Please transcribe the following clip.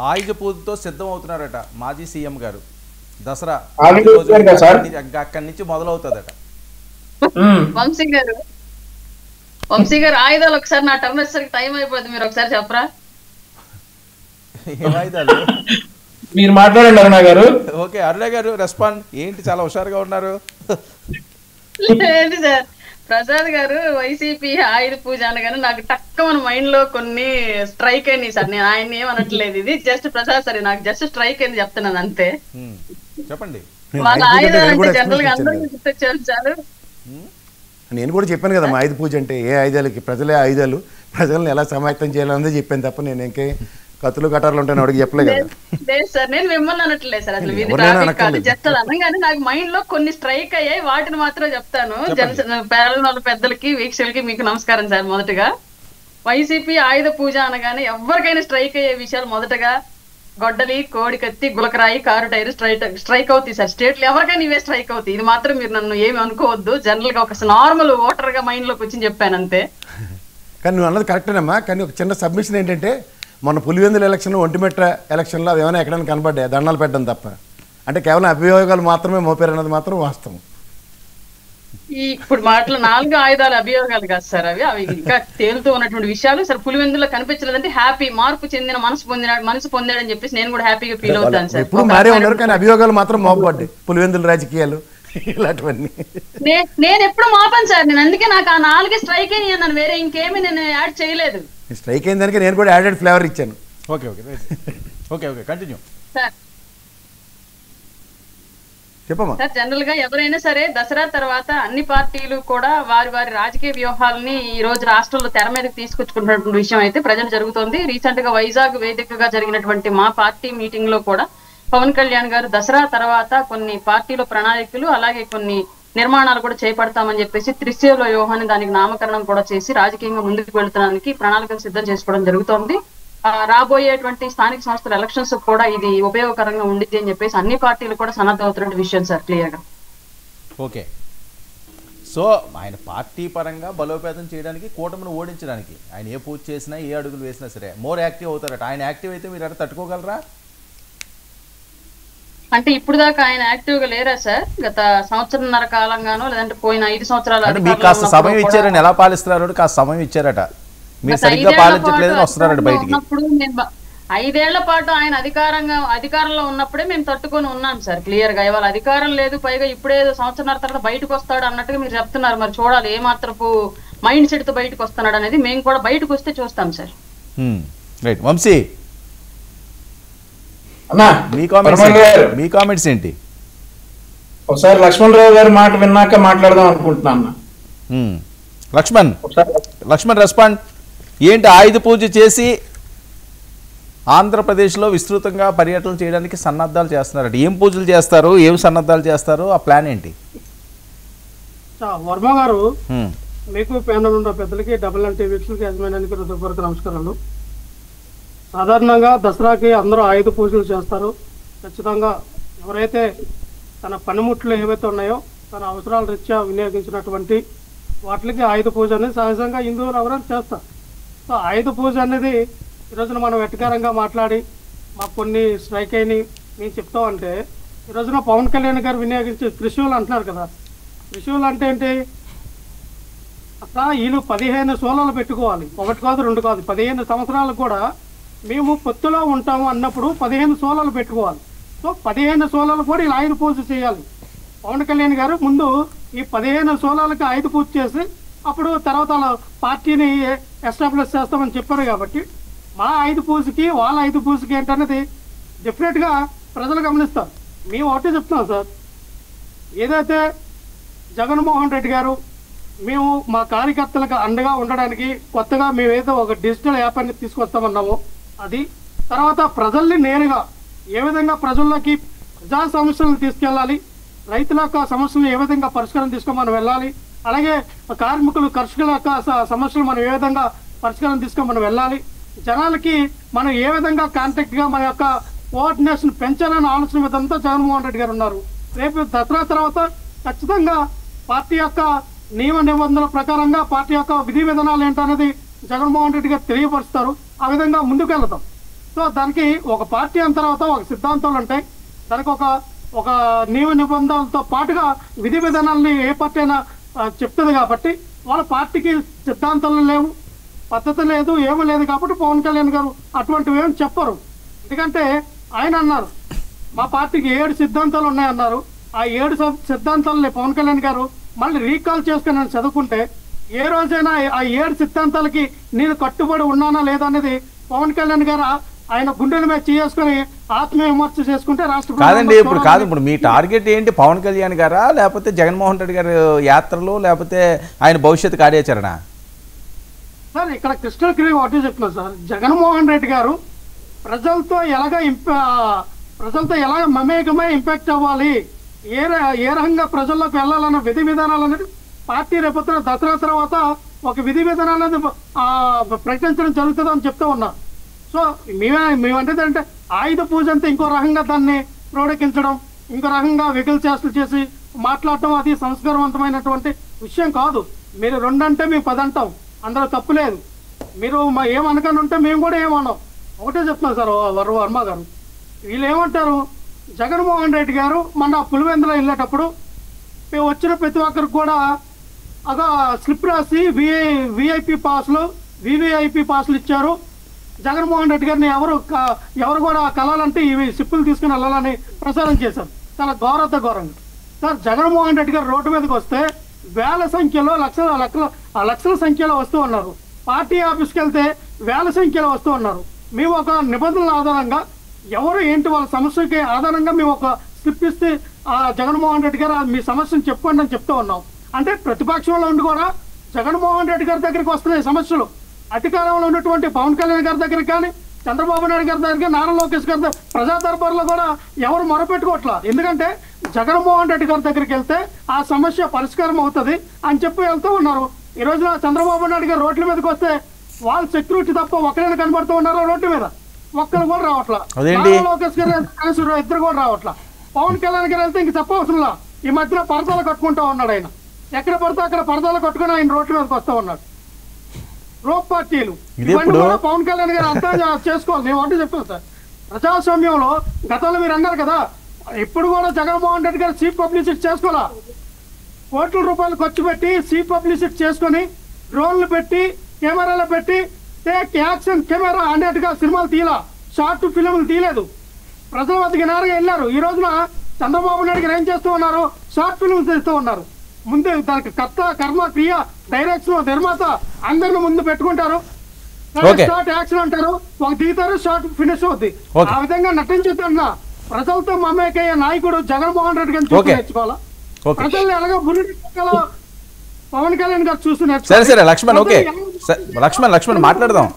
ఆయుధ పూజతో సిద్ధం అవుతున్నారట మాజీ సీఎం గారు. దసరా అక్కడి నుంచి మొదలవుతుందట. వంశీ గారు ఆయుధాలు ఒకసారి నా టర్న్ వచ్చేసరికి టైం అయిపోతుంది, మీరు ఒకసారి చెప్పరా? ఏం ఆయుధాలు మీరు మాట్లాడండి అరుణ గారు. ఓకే అరుణ గారు రెస్పాండ్. ఏంటి చాలా హుషారుగా ఉన్నారు? లేదు సార్, ప్రసాద్ గారు వైసీపీ ఆయుధ పూజ అనగానే నాకు టక్కమని మైండ్ లో కొన్ని స్ట్రైక్ అయినాయి సార్. నేను ఆయన ఏమనట్లేదు, ఇది జస్ట్ ప్రసాద్ సార్ నాకు జస్ట్ స్ట్రైక్ అయింది చెప్తున్నాను అంతే. చెప్పండి. వాళ్ళ ఆయుధాలు అంటే జనరల్ గా అందరికీ గుర్తొచ్చారు సార్. నేను కూడా చెప్పాను కదా మా ఆయుధ పూజ అంటే ఏ ఆయుధాలకి ప్రజలే ఆయుధాలు, ప్రజలను ఎలా సమాయత్తం చేయాలన్నదే చెప్పాను తప్ప నేను ఇంకే కత్తులు కటార్లు ఉంటాను అడిగి చెప్పలేదు కదా. లేదు సార్, నేను మిమ్మల్ని అనట్లేదు సార్, అసలు జస్ట్ అనగానే నాకు మైండ్ లో కొన్ని స్ట్రైక్ అయ్యాయి, వాటిని మాత్రం చెప్తాను. పేరల పెద్దలకి వీక్షకులకి మీకు నమస్కారం సార్. మొదటగా వైసీపీ ఆయుధ పూజ అనగానే ఎవరికైనా స్ట్రైక్ అయ్యే విషయాలు మొదటగా గొడ్డలి, కోడి కత్తి, గులకరాయి, కారు టైర్ స్ట్రైక్ అవుతాయి సార్. స్టేట్ లో ఎవరికైనా ఇవే స్ట్రైక్ అవుతాయి. ఇది మాత్రం మీరు నన్ను ఏమి అనుకోవద్దు, జనరల్ గా ఒక నార్మల్ ఓటర్ గా మైండ్ లోకి వచ్చి చెప్పాను అంతే. కానీ నువ్వు అన్నది కరెక్టేనమ్మా. కానీ ఒక చిన్న సబ్మిషన్ ఏంటంటే మొన్న పులివెందుల ఎలక్షన్లో ఒంటిమిట్ట ఎలక్షన్లో అవి ఏమైనా ఎక్కడైనా కనబడ్డాయి దండాలు పెట్టడం తప్ప, అంటే కేవలం అభియోగాలు మాత్రమే మోపారు అన్నది మాత్రం వాస్తవం. ఇప్పుడు మాటలు 4 ఆయుధాల అభియోగాలు కాదు సార్, అవి ఇంకా తేలుతూ ఉన్నటువంటి విషయాలు సార్. పులివెందులో కనిపించలేదంటే హ్యాపీ, మార్పు చెందిన మనసు పొందాడని చెప్పేసి నేను కూడా హ్యాపీగా ఫీల్ అవుతాను సార్. ఇప్పుడు మారే ఉన్నారు కానీ అభియోగాలు మాత్రం మోపబడ్డాయి, పులివెందుల రాజకీయాలు ఇలాంటివన్నీ. నేను ఎప్పుడు మోపాను సార్, నేను అందుకే నాకు ఆ 4 స్ట్రైక్ అయ్యి అన్నాను, వేరే ఇంకేమీ నేను యాడ్ చేయలేదు. స్ట్రైక్ అయిన దానికి నేను కూడా యాడెడ్ ఫ్లేవర్ ఇచ్చాను. Okay okay okay okay continue sir. చెప్పమ్మా సార్, జనరల్ గా ఎవరైనా సరే దసరా తర్వాత అన్ని పార్టీలు కూడా వారి వారి రాజకీయ వ్యూహాలని ఈ రోజు రాష్ట్రంలో తెర మీదకి తీసుకొచ్చుకున్నటువంటి విషయం అయితే ప్రజెంట్ జరుగుతోంది. రీసెంట్ గా వైజాగ్ వేదికగా జరిగినటువంటి మా పార్టీ మీటింగ్ లో కూడా పవన్ కళ్యాణ్ గారు దసరా తర్వాత కొన్ని పార్టీల ప్రణాళికలు అలాగే కొన్ని నిర్మాణాలు కూడా చేపడతామని చెప్పేసి త్రిశూల వ్యూహాన్ని దానికి నామకరణం కూడా చేసి రాజకీయంగా ముందుకు వెళ్తానికి ప్రణాళికలు సిద్ధం చేసుకోవడం జరుగుతోంది. రాబోయేటువంటి స్థానిక సంస్థల ఎలక్షన్స్ కూడా ఇది ఉపయోగకరంగా ఉండిద్ది అని చెప్పేసి అన్ని పార్టీలు కూడా సన్నద్ధమవుతున్న విషయం సార్ క్లియర్ గా. ఓకే, సో ఆయన పార్టీ పరంగా బలోపేతం చేయడానికి, కూటమిని ఓడించడానికి ఆయన ఏ పూజ చేసినా ఏ అడుగులు వేసినా సరే మోర్ యాక్టివ్ అవుతారట. ఆయన యాక్టివ్ అయితే మీరు అక్కడ తట్టుకోగలరా? అంటే ఇప్పుడు దాకా ఆయన యాక్టివ్ గా లేరా సార్? గత సంవత్సరంన్నర కాలంగానో లేదంటే పోయిన 5 సంవత్సరాలు మీకు కాస్త సమయం ఇచ్చారని, ఎలా పాలిస్తున్నారు కాస్త సమయం ఇచ్చారట, మీరు సరిగ్గా పాలించట్లేదని వస్తున్నారట బయటికి. 5 ఏళ్ల పాటు ఆయన అధికారంలో ఉన్నప్పుడే మేము తట్టుకొని ఉన్నాం సార్ క్లియర్ గా. ఇవాళ అధికారం లేదు, పైగా ఇప్పుడే సంవత్సరాల తర్వాత బయటకు వస్తాడు అన్నట్టుగా మీరు చెప్తున్నారు. మరి చూడాలి ఏ మాత్రపు మైండ్ సెట్ తో బయటకు వస్తున్నాడు అనేది. మేము కూడా బయటకు వస్తే చూస్తాం సార్. రైట్ వంశీ, మీ కామెంట్స్ ఏంటి? ఒకసారి లక్ష్మణరావు గారి మాట విన్నాక మాట్లాడదాం అనుకుంటున్నా. లక్ష్మణ్ రెస్పాండ్. ఏంటి ఆయుధ పూజ చేసి ఆంధ్రప్రదేశ్లో విస్తృతంగా పర్యటన చేయడానికి సన్నద్ధాలు చేస్తున్నారట. ఏం పూజలు చేస్తారు, ఏం సన్నద్ధాలు చేస్తారు, ఆ ప్లాన్ ఏంటి? వర్మ గారు, మీకు ప్యానల్ ఉన్న పెద్దలకి డబుల్ టీవీకి యజమానికి హృదయపూర్వక నమస్కారాలు. సాధారణంగా దసరాకి అందరూ ఆయుధ పూజలు చేస్తారు. ఖచ్చితంగా ఎవరైతే తన పనిముట్లు ఏవైతే ఉన్నాయో తన అవసరాల రీత్యా వినియోగించినటువంటి వాటికి ఆయుధ పూజ అనేది సహజంగా హిందువులు ఎవరైనా చేస్తారు. సో ఆయుధ పూజ అనేది ఈరోజున మనం వెటకారంగా మాట్లాడి మాకు కొన్ని స్ట్రైక్ అయినాయి మేము చెప్తామంటే, ఈరోజున పవన్ కళ్యాణ్ గారు వినియోగించే త్రిశూల్ అంటున్నారు కదా. త్రిశూల్ అంటే ఏంటి? అసలు వీళ్ళు 15 సోలాలు పెట్టుకోవాలి, 1 కాదు 2 కాదు, 15 సంవత్సరాలకు కూడా మేము పొత్తులో ఉంటాము అన్నప్పుడు 15 సోలాలు పెట్టుకోవాలి. సో 15 సోలాలు కూడా ఇలా ఆయుధ పూజ చేయాలి. పవన్ కళ్యాణ్ గారు ముందు ఈ 15 సోలాలకి ఆయుధ పూజ చేసి అప్పుడు తర్వాత పార్టీని ఎస్టాబ్లిష్ చేస్తామని చెప్పారు. కాబట్టి మా ఆయుధ పూజకి వాళ్ళ ఆయుధ పూజకి ఏంటనేది డెఫినెట్గా ప్రజలు గమనిస్తారు. మేము ఒకటే చెప్తున్నాం సార్, ఏదైతే జగన్మోహన్ రెడ్డి గారు మేము మా కార్యకర్తలకు అండగా ఉండడానికి కొత్తగా మేమేదో ఒక డిజిటల్ యాప్ అనేది తీసుకొస్తామన్నామో అది, తర్వాత ప్రజల్ని నేరుగా ఏ విధంగా ప్రజల్లోకి ప్రజా సమస్యలను తీసుకెళ్ళాలి, రైతుల యొక్క సమస్యలను ఏ విధంగా పరిష్కారం తీసుకొని మనం వెళ్ళాలి, అలాగే కార్మికులు కర్షకుల యొక్క సమస్యలు మనం ఏ విధంగా పరిష్కారం తీసుకొని మనం వెళ్ళాలి, జనాలకి మనం ఏ విధంగా కాంటాక్ట్గా మన యొక్క కోఆర్డినేషన్ పెంచాలనే ఆలోచన విధంతో జగన్మోహన్ రెడ్డి గారు ఉన్నారు. రేపు దసరా తర్వాత ఖచ్చితంగా పార్టీ యొక్క నియమ నిబంధనల ప్రకారంగా పార్టీ యొక్క విధి విధానాలు ఏంటనేది జగన్మోహన్ రెడ్డి గారు తెలియపరుస్తారు. ఆ విధంగా ముందుకు వెళ్తాం. సో దానికి ఒక పార్టీ అయిన తర్వాత ఒక సిద్ధాంతాలు ఉంటాయి, దానికి ఒక నియమ నిబంధనలతో పాటుగా విధి విధానాలని ఏ పార్టీ అయినా చెప్తుంది. కాబట్టి వాళ్ళ పార్టీకి సిద్ధాంతాలు లేవు, పద్ధతి లేదు, ఏమీ లేదు. కాబట్టి పవన్ కళ్యాణ్ గారు అటువంటివి ఏమి చెప్పరు. ఎందుకంటే ఆయన అన్నారు మా పార్టీకి 7 సిద్ధాంతాలు ఉన్నాయన్నారు. ఆ 7 సిద్ధాంతాలని పవన్ కళ్యాణ్ గారు మళ్ళీ రీకాల్ చేసుకుని నేను చదువుకుంటే ఏ రోజైనా ఆ 7 సిద్ధాంతాలకి నేను కట్టుబడి ఉన్నానా లేదా అనేది పవన్ కళ్యాణ్ గారు ఆయన గుండెల మీద చేసుకుని ఆత్మీయ విమర్శ చేసుకుంటే రాష్ట్ర కాదండి. ఇప్పుడు మీ టార్గెట్ ఏంటి? పవన్ కళ్యాణ్ గారా, లేకపోతే జగన్మోహన్ రెడ్డి గారి యాత్రలు, లేకపోతే ఆయన భవిష్యత్ కార్యాచరణ? సార్ ఇక్కడ క్రిస్టల్ క్లియర్ ఒకటి చెప్తున్నా సార్, జగన్మోహన్ రెడ్డి గారు ప్రజలతో ఎలాగ మమేకమై ఇంపాక్ట్ అవ్వాలి, ఏ రకంగా ప్రజల్లోకి వెళ్ళాలన్న విధి విధానాలు అనేది పార్టీ రేపొద్దున దసరా తర్వాత ఒక విధి విధానాలు అనేది ప్రకటించడం జరుగుతుంది అని చెప్తూ ఉన్నా. సో మేమంటే అంటే ఆయుధ పూజ అంతా ఇంకో రకంగా దాన్ని ప్రోడకించడం, ఇంకో రకంగా వెకిల్ చేష్టలు చేసి మాట్లాడటం అది సంస్కారవంతమైనటువంటి విషయం కాదు. మీరు 2 అంటే మేము 10 అంటాం, అందులో తప్పు లేదు. మీరు ఏమనకని ఉంటే మేము కూడా ఏమన్నాం. ఒకటే చెప్తున్నాం సార్ వర్మ గారు, వీళ్ళు ఏమంటారు, జగన్మోహన్ రెడ్డి గారు మన పులివెందులో వెళ్ళేటప్పుడు వచ్చిన ప్రతి ఒక్కరికి కూడా ఒక స్లిప్ రాసి విఐపి పాస్లు ఇచ్చారు. జగన్మోహన్ రెడ్డి గారిని ఎవరు కూడా కలాలంటే ఇవి స్లిప్పులు తీసుకుని వెళ్ళాలని ప్రచారం చేశారు. చాలా ఘోరంగా సార్. జగన్మోహన్ రెడ్డి గారు రోడ్డు మీదకి వస్తే వేల సంఖ్యలో లక్షల సంఖ్యలో వస్తూ ఉన్నారు. పార్టీ ఆఫీస్కి వెళ్తే వేల సంఖ్యలో వస్తూ ఉన్నారు. మేము ఒక నిబంధనల ఆధారంగా ఎవరు ఏంటి వాళ్ళ సమస్యకి ఆధారంగా మేము ఒక స్లిప్ ఇస్తే జగన్మోహన్ రెడ్డి గారు మీ సమస్యను చెప్పుకోండి అని చెప్తూ ఉన్నాం. అంటే ప్రతిపక్షంలో ఉండి కూడా జగన్మోహన్ రెడ్డి గారి దగ్గరికి వస్తున్నాయి సమస్యలు. అధికారంలో ఉన్నటువంటి పవన్ కళ్యాణ్ గారి దగ్గరికి కానీ, చంద్రబాబు నాయుడు గారి దగ్గర, నారా లోకేష్ గారి ప్రజా దర్బార్లో కూడా ఎవరు మొరపెట్టుకోవట్లా. ఎందుకంటే జగన్మోహన్ రెడ్డి గారి దగ్గరికి వెళ్తే ఆ సమస్య పరిష్కారం అవుతుంది అని చెప్పి వెళ్తూ ఉన్నారు. ఈ రోజున చంద్రబాబు నాయుడు గారు రోడ్ల మీదకి వస్తే వాళ్ళ సెక్యూరిటీ తప్ప ఒకరైనా కనబడుతూ ఉన్నారు రోడ్డు మీద, ఒక్కరు కూడా రావట్లా. నారా లోకేష్ గారు 2 కూడా రావట్లా. పవన్ కళ్యాణ్ గారు వెళ్తే ఇంక చెప్పవసరంలా. ఈ మధ్యన పరదాలు కట్టుకుంటా ఉన్నాడు ఆయన, ఎక్కడ పడితే అక్కడ పరదాలు కట్టుకుని ఆయన రోడ్ల మీదకి వస్తూ ఉన్నాడు. రోప్ పార్టీలు ఇవన్నీ కూడా పవన్ కళ్యాణ్ గారు అర్థం చేసుకోవాలి. నేను అంటే చెప్తాను సార్, ప్రజాస్వామ్యంలో గతంలో మీరు అన్నారు కదా, ఇప్పుడు కూడా జగన్మోహన్ రెడ్డి గారు చీఫ్ పబ్లిసిటీ చేసుకోవాలా. కోట్ల రూపాయలు ఖర్చు పెట్టి చీఫ్ పబ్లిసిటీ చేసుకుని డ్రోన్లు పెట్టి కెమెరాలు పెట్టి టేక్ యాక్షన్ కెమెరా అన్నట్టుగా సినిమాలు తీయాల, షార్ట్ ఫిల్మ్లు తీయలేదు. ప్రజల వద్దకు నేరుగా వెళ్ళారు. ఈ రోజున చంద్రబాబు నాయుడు గారు ఏం చేస్తూ ఉన్నారు, షార్ట్ ఫిల్మ్స్ తీస్తూ ఉన్నారు. ముందు దానికి కర్త కర్మ క్రియ డైరెక్షన్ నిర్మాత అందరిని ముందు పెట్టుకుంటారు. షార్ట్ యాక్షన్ అంటారు, ఒక దిగుతారు, షార్ట్ ఫినిష్ అవుద్ది. ఆ విధంగా నటించుతున్నా ప్రజలతో మమేకయ్యే నాయకుడు జగన్మోహన్ రెడ్డి గారిని నేర్చుకోవాలా. ప్రజల్ని ఎలాగో బుల్లి పవన్ కళ్యాణ్ గారు చూస్తున్నారు. సరే లక్ష్మణ్, ఓకే లక్ష్మణ్ మాట్లాడదాం.